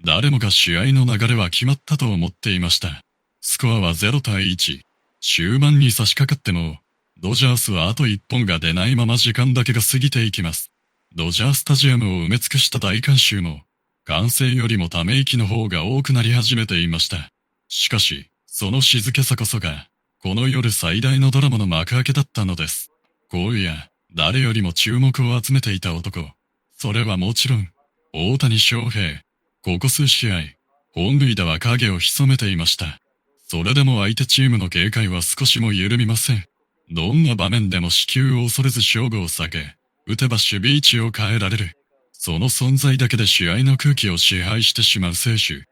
誰もが試合の流れは決まったと思っていました。スコアは0対1。終盤に差し掛かっても、ドジャースはあと1本が出ないまま時間だけが過ぎていきます。ドジャースタジアムを埋め尽くした大観衆も、歓声よりもため息の方が多くなり始めていました。しかし、その静けさこそが、この夜最大のドラマの幕開けだったのです。今夜、誰よりも注目を集めていた男。それはもちろん、大谷翔平。ここ数試合、本塁打は影を潜めていました。それでも相手チームの警戒は少しも緩みません。どんな場面でも死球を恐れず勝負を避け、打てば守備位置を変えられる。その存在だけで試合の空気を支配してしまう選手。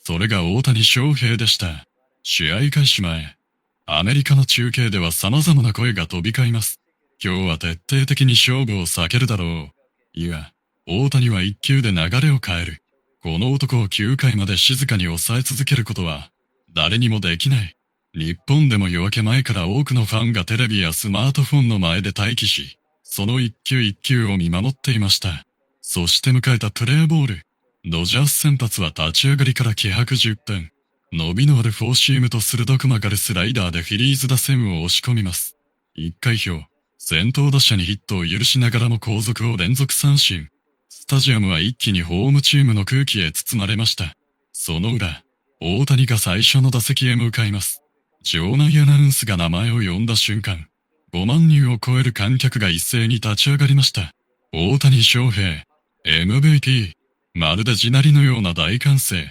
それが大谷翔平でした。試合開始前、アメリカの中継では様々な声が飛び交います。今日は徹底的に勝負を避けるだろう。いや、大谷は一球で流れを変える。この男を9回まで静かに抑え続けることは、誰にもできない。日本でも夜明け前から多くのファンがテレビやスマートフォンの前で待機し、その一球一球を見守っていました。そして迎えたプレーボール。ドジャース先発は立ち上がりから気迫10分。伸びのあるフォーシームと鋭く曲がるスライダーでフィリーズ打線を押し込みます。1回表、先頭打者にヒットを許しながらも後続を連続三振。スタジアムは一気にホームチームの空気へ包まれました。その裏、大谷が最初の打席へ向かいます。場内アナウンスが名前を呼んだ瞬間、5万人を超える観客が一斉に立ち上がりました。大谷翔平、MVP、まるで地鳴りのような大歓声。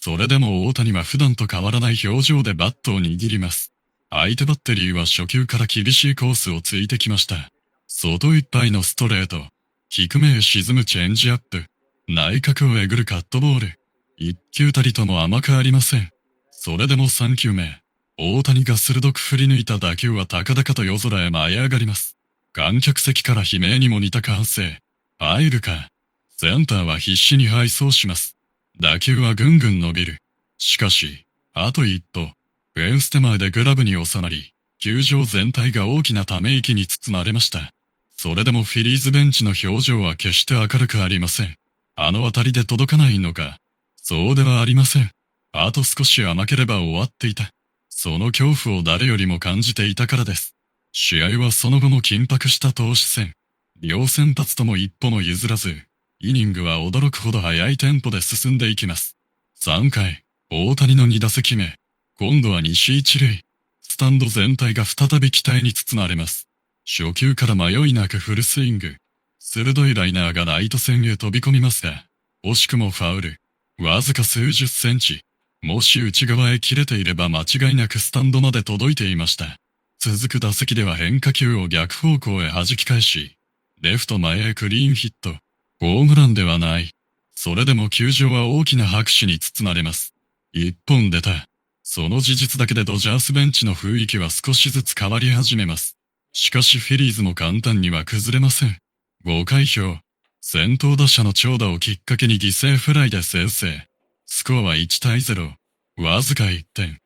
それでも大谷は普段と変わらない表情でバットを握ります。相手バッテリーは初球から厳しいコースをついてきました。外いっぱいのストレート、低めへ沈むチェンジアップ、内角をえぐるカットボール。一球たりとも甘くありません。それでも3球目、大谷が鋭く振り抜いた打球は高々と夜空へ舞い上がります。観客席から悲鳴にも似た歓声。入るか。センターは必死に背走します。打球はぐんぐん伸びる。しかし、あと一歩、フェンス手前でグラブに収まり、球場全体が大きなため息に包まれました。それでもフィリーズベンチの表情は決して明るくありません。あの当たりで届かないのか。そうではありません。あと少し甘ければ終わっていた。その恐怖を誰よりも感じていたからです。試合はその後も緊迫した投手戦。両先発とも一歩も譲らず、イニングは驚くほど速いテンポで進んでいきます。3回、大谷の2打席目。今度は西一塁。スタンド全体が再び期待に包まれます。初球から迷いなくフルスイング。鋭いライナーがライト線へ飛び込みますが、惜しくもファウル。わずか数十センチ。もし内側へ切れていれば間違いなくスタンドまで届いていました。続く打席では変化球を逆方向へ弾き返し、レフト前へクリーンヒット。ホームランではない。それでも球場は大きな拍手に包まれます。一本出た。その事実だけでドジャースベンチの雰囲気は少しずつ変わり始めます。しかしフィリーズも簡単には崩れません。5回表。先頭打者の長打をきっかけに犠牲フライで先制。スコアは1対0。わずか1点。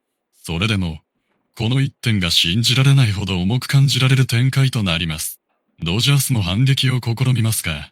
それでも、この1点が信じられないほど重く感じられる展開となります。ドジャースも反撃を試みますが、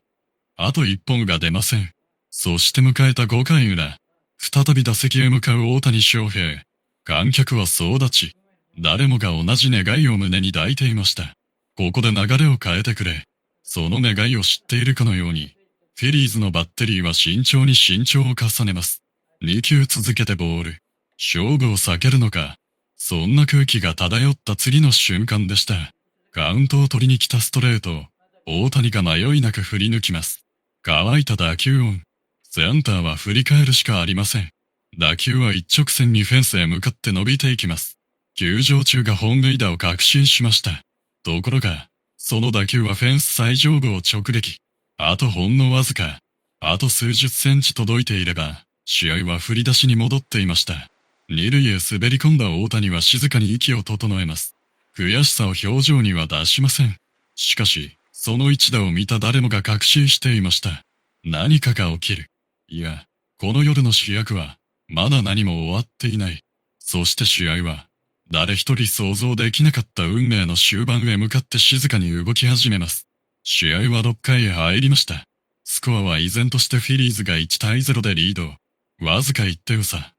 あと1本が出ません。そして迎えた5回裏。再び打席へ向かう大谷翔平。観客は総立ち。誰もが同じ願いを胸に抱いていました。ここで流れを変えてくれ。その願いを知っているかのように、フィリーズのバッテリーは慎重に慎重を重ねます。2球続けてボール。勝負を避けるのか。そんな空気が漂った次の瞬間でした。カウントを取りに来たストレートを、大谷が迷いなく振り抜きます。乾いた打球音。センターは振り返るしかありません。打球は一直線にフェンスへ向かって伸びていきます。球場中が本塁打を確信しました。ところが、その打球はフェンス最上部を直撃。あとほんのわずか、あと数十センチ届いていれば、試合は振り出しに戻っていました。二塁へ滑り込んだ大谷は静かに息を整えます。悔しさを表情には出しません。しかし、その一打を見た誰もが確信していました。何かが起きる。いや、この夜の主役は、まだ何も終わっていない。そして試合は、誰一人想像できなかった運命の終盤へ向かって静かに動き始めます。試合は6回へ入りました。スコアは依然としてフィリーズが1対0でリード。わずか1点差。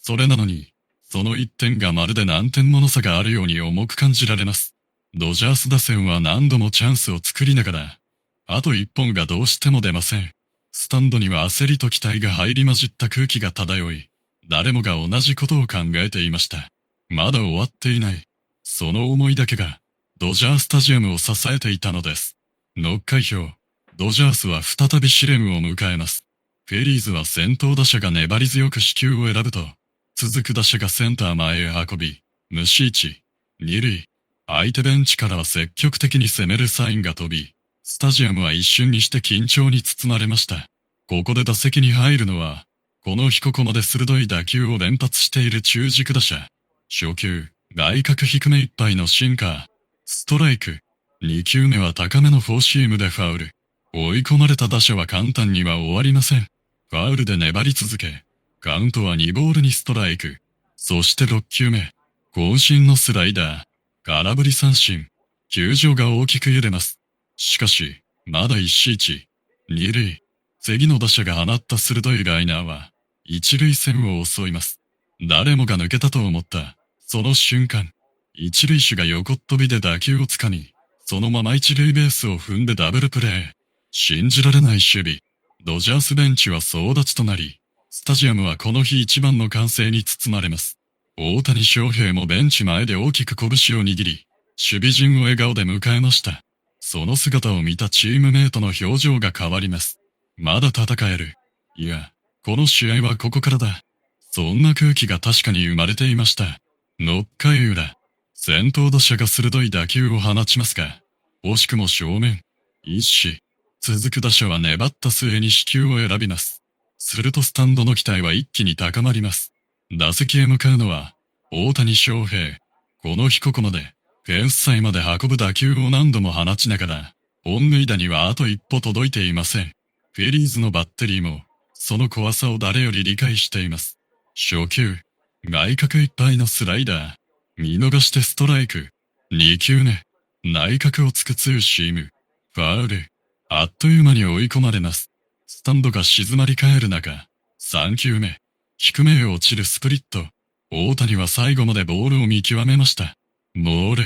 それなのに、その1点がまるで何点もの差があるように重く感じられます。ドジャース打線は何度もチャンスを作りながら、あと1本がどうしても出ません。スタンドには焦りと期待が入り混じった空気が漂い、誰もが同じことを考えていました。まだ終わっていない。その思いだけが、ドジャースタジアムを支えていたのです。ノッカイ表、ドジャースは再び試練を迎えます。フェリーズは先頭打者が粘り強く四球を選ぶと、続く打者がセンター前へ運び、無視位置、二塁、相手ベンチからは積極的に攻めるサインが飛び、スタジアムは一瞬にして緊張に包まれました。ここで打席に入るのは、この日ここまで鋭い打球を連発している中軸打者。初球、外角低めいっぱいのシンカー。ストライク。2球目は高めのフォーシームでファウル。追い込まれた打者は簡単には終わりません。ファウルで粘り続け、カウントは2ボールにストライク。そして6球目、渾身のスライダー。空振り三振。球場が大きく揺れます。しかし、まだ一1、二塁。次の打者が放った鋭いライナーは、一塁線を襲います。誰もが抜けたと思った、その瞬間、一塁手が横っ飛びで打球をつかみ、そのまま一塁ベースを踏んでダブルプレー。信じられない守備。ドジャースベンチは総立ちとなり、スタジアムはこの日一番の歓声に包まれます。大谷翔平もベンチ前で大きく拳を握り、守備陣を笑顔で迎えました。その姿を見たチームメイトの表情が変わります。まだ戦える。いや、この試合はここからだ。そんな空気が確かに生まれていました。6回裏、先頭打者が鋭い打球を放ちますが、惜しくも正面、一死。続く打者は粘った末に死球を選びます。するとスタンドの期待は一気に高まります。打席へ向かうのは、大谷翔平。この日ここまで、フェンス際まで運ぶ打球を何度も放ちながら、本塁打にはあと一歩届いていません。フェリーズのバッテリーも、その怖さを誰より理解しています。初球、外角いっぱいのスライダー。見逃してストライク。2球目、内角を突くツーシーム。ファウル。あっという間に追い込まれます。スタンドが静まり返る中、3球目、低めへ落ちるスプリット。大谷は最後までボールを見極めました。モール。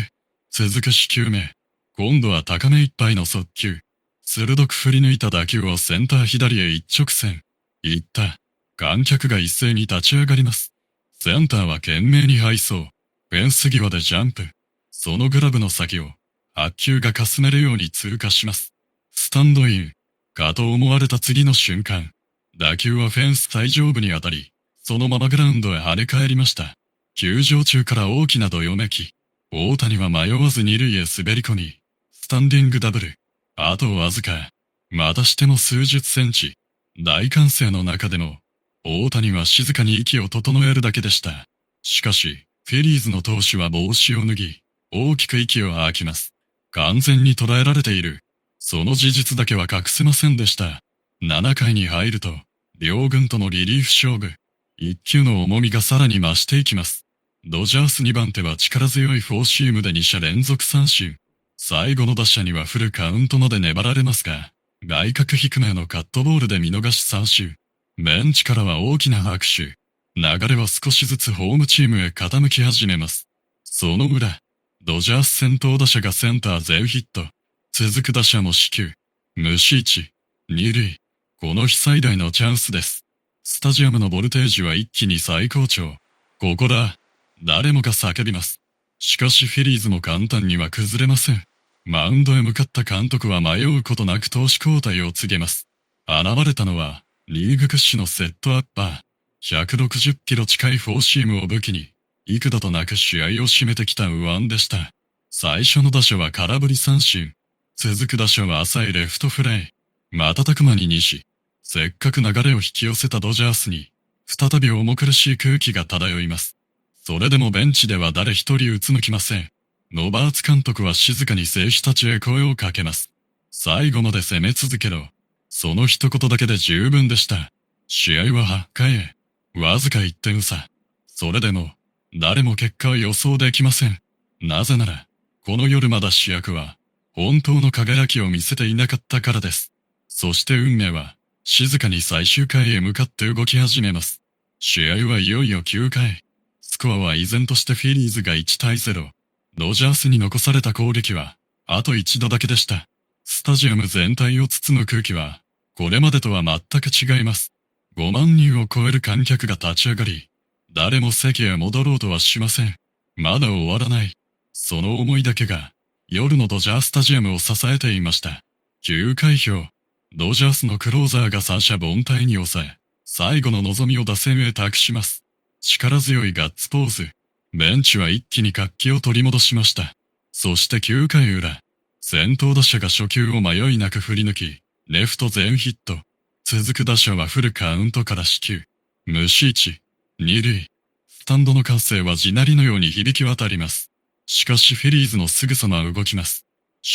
続く4球目。今度は高めいっぱいの速球。鋭く振り抜いた打球をセンター左へ一直線。行った。観客が一斉に立ち上がります。センターは懸命に背走。フェンス際でジャンプ。そのグラブの先を、白球がかすめるように通過します。スタンドイン。かと思われた次の瞬間。打球はフェンス最上部に当たり、そのままグラウンドへ跳ね返りました。球場中から大きなどよめき。大谷は迷わず二塁へ滑り込み、スタンディングダブル。あとわずか。またしても数十センチ。大歓声の中でも、大谷は静かに息を整えるだけでした。しかし、フェリーズの投手は帽子を脱ぎ、大きく息を吐きます。完全に捉えられている。その事実だけは隠せませんでした。7回に入ると、両軍とのリリーフ勝負。一球の重みがさらに増していきます。ドジャース2番手は力強いフォーシームで2者連続三振。最後の打者にはフルカウントまで粘られますが、外角低めのカットボールで見逃し三振。ベンチからは大きな拍手。流れは少しずつホームチームへ傾き始めます。その裏、ドジャース先頭打者がセンターゼウヒット。続く打者も死球。無視位置。二塁。この日最大のチャンスです。スタジアムのボルテージは一気に最高潮。ここだ。誰もが叫びます。しかしフィリーズも簡単には崩れません。マウンドへ向かった監督は迷うことなく投手交代を告げます。現れたのは、リーグ屈指のセットアッパー。160キロ近いフォーシームを武器に、幾度となく試合を締めてきた右腕でした。最初の打者は空振り三振。続く打者は浅いレフトフライ。瞬く間に西。せっかく流れを引き寄せたドジャースに、再び重苦しい空気が漂います。それでもベンチでは誰一人うつむきません。ロバーツ監督は静かに選手たちへ声をかけます。最後まで攻め続けろ。その一言だけで十分でした。試合は8回へ。わずか1点差。それでも、誰も結果は予想できません。なぜなら、この夜まだ主役は、本当の輝きを見せていなかったからです。そして運命は、静かに最終回へ向かって動き始めます。試合はいよいよ9回。スコアは依然としてフィリーズが1対0。ドジャースに残された攻撃は、あと一度だけでした。スタジアム全体を包む空気は、これまでとは全く違います。5万人を超える観客が立ち上がり、誰も席へ戻ろうとはしません。まだ終わらない。その思いだけが、夜のドジャースタジアムを支えていました。9回表、ドジャースのクローザーが三者凡退に抑え、最後の望みを打線へ託します。力強いガッツポーズ。ベンチは一気に活気を取り戻しました。そして9回裏、先頭打者が初球を迷いなく振り抜き、レフト全ヒット。続く打者はフルカウントから死球。無視1、二塁。スタンドの歓声は地鳴りのように響き渡ります。しかしフィリーズのすぐさま動きます。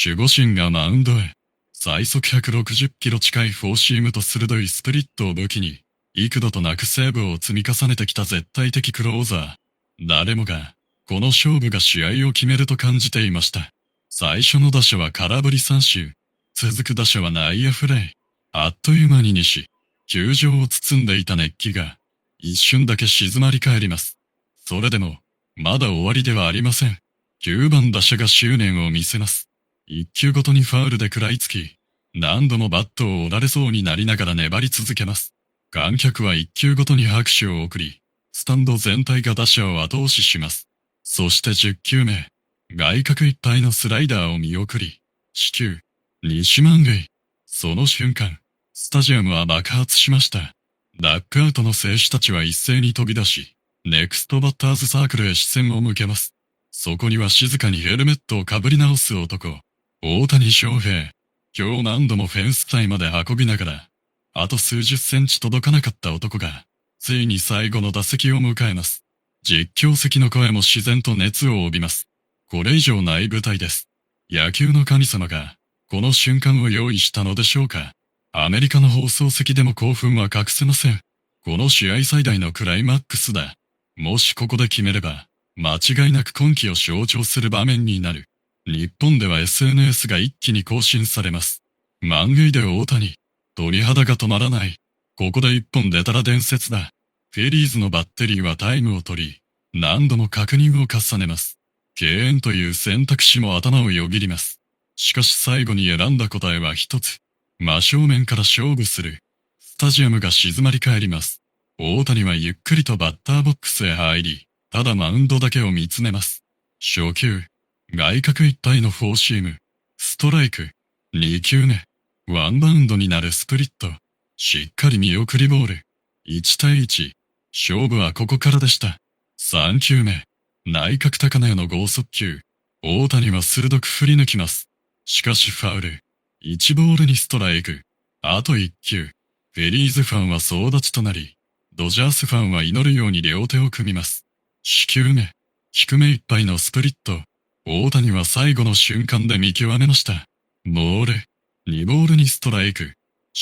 守護神がマウンドへ。最速160キロ近いフォーシームと鋭いスプリットを武器に、幾度となくセーブを積み重ねてきた絶対的クローザー。誰もが、この勝負が試合を決めると感じていました。最初の打者は空振り三振。続く打者は内野フライ。あっという間に西、球場を包んでいた熱気が、一瞬だけ静まり返ります。それでも、まだ終わりではありません。9番打者が執念を見せます。一球ごとにファウルで食らいつき、何度もバットを折られそうになりながら粘り続けます。観客は一球ごとに拍手を送り、スタンド全体が打者を後押しします。そして10球目、外角いっぱいのスライダーを見送り、四球、西満塁。その瞬間、スタジアムは爆発しました。ダックアウトの選手たちは一斉に飛び出し、ネクストバッターズサークルへ視線を向けます。そこには静かにヘルメットをかぶり直す男、大谷翔平。今日何度もフェンス帯まで運びながら、あと数十センチ届かなかった男が、ついに最後の打席を迎えます。実況席の声も自然と熱を帯びます。これ以上ない舞台です。野球の神様が、この瞬間を用意したのでしょうか。アメリカの放送席でも興奮は隠せません。この試合最大のクライマックスだ。もしここで決めれば、間違いなく今季を象徴する場面になる。日本では SNS が一気に更新されます。満塁で大谷。鳥肌が止まらない。ここで一本出たら伝説だ。フィリーズのバッテリーはタイムを取り、何度も確認を重ねます。敬遠という選択肢も頭をよぎります。しかし最後に選んだ答えは一つ。真正面から勝負する。スタジアムが静まり返ります。大谷はゆっくりとバッターボックスへ入り、ただマウンドだけを見つめます。初球、外角いっぱいのフォーシーム、ストライク、2球目、ワンバウンドになるスプリット、しっかり見送りボール、1対1、勝負はここからでした。3球目、内角高めの剛速球、大谷は鋭く振り抜きます。しかしファウル、1ボールにストライク、あと1球、フェリーズファンは総立ちとなり、ドジャースファンは祈るように両手を組みます。4球目、低めいっぱいのスプリット、大谷は最後の瞬間で見極めました。ボール、2ボールにストライク。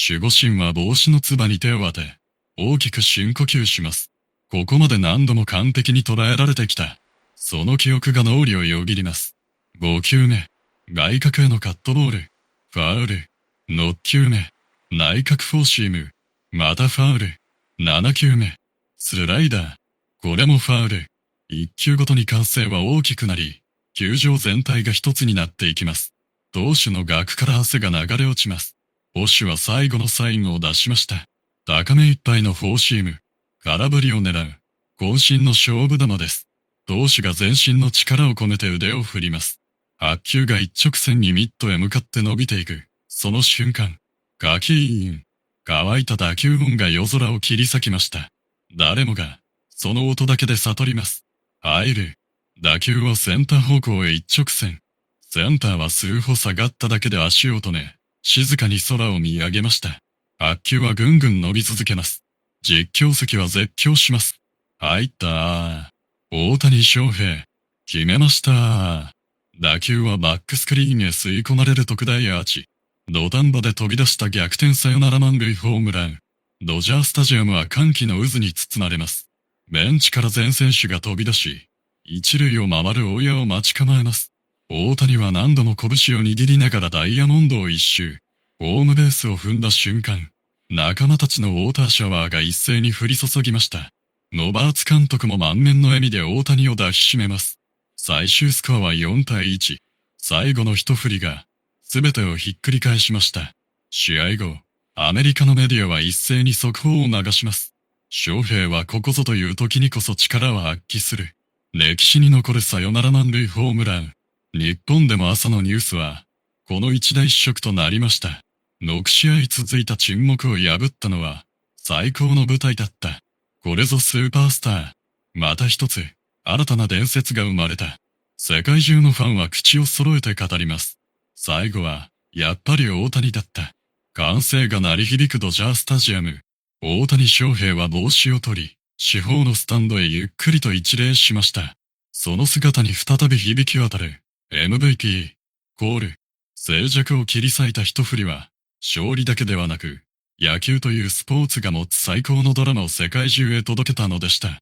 守護神は帽子のつばに手を当て、大きく深呼吸します。ここまで何度も完璧に捉えられてきた。その記憶が脳裏をよぎります。5球目、外角へのカットボール、ファウル。6球目、内角フォーシーム、またファウル。7球目、スライダー。これもファウル。1球ごとに歓声は大きくなり、球場全体が一つになっていきます。投手の額から汗が流れ落ちます。捕手は最後のサインを出しました。高めいっぱいのフォーシーム。空振りを狙う。渾身の勝負球です。投手が全身の力を込めて腕を振ります。白球が一直線にミットへ向かって伸びていく。その瞬間、カキーン。乾いた打球音が夜空を切り裂きました。誰もが、その音だけで悟ります。入る。打球はセンター方向へ一直線。センターは数歩下がっただけで足を止め、静かに空を見上げました。白球はぐんぐん伸び続けます。実況席は絶叫します。入った大谷翔平。決めました打球はバックスクリーンへ吸い込まれる特大アーチ。土壇場で飛び出した逆転サヨナラ満塁ホームラン。ドジャースタジアムは歓喜の渦に包まれます。ベンチから全選手が飛び出し、一塁を回る親を待ち構えます。大谷は何度も拳を握りながらダイヤモンドを一周。ホームベースを踏んだ瞬間、仲間たちのウォーターシャワーが一斉に降り注ぎました。ロバーツ監督も満面の笑みで大谷を抱きしめます。最終スコアは4対1。最後の一振りが、全てをひっくり返しました。試合後、アメリカのメディアは一斉に速報を流します。翔平はここぞという時にこそ力を発揮する。歴史に残るサヨナラ満塁ホームラン。日本でも朝のニュースは、この一大一色となりました。6試合続いた沈黙を破ったのは、最高の舞台だった。これぞスーパースター。また一つ、新たな伝説が生まれた。世界中のファンは口を揃えて語ります。最後は、やっぱり大谷だった。歓声が鳴り響くドジャースタジアム。大谷翔平は帽子を取り、四方のスタンドへゆっくりと一礼しました。その姿に再び響き渡る、MVP、コール、静寂を切り裂いた一振りは、勝利だけではなく、野球というスポーツが持つ最高のドラマを世界中へ届けたのでした。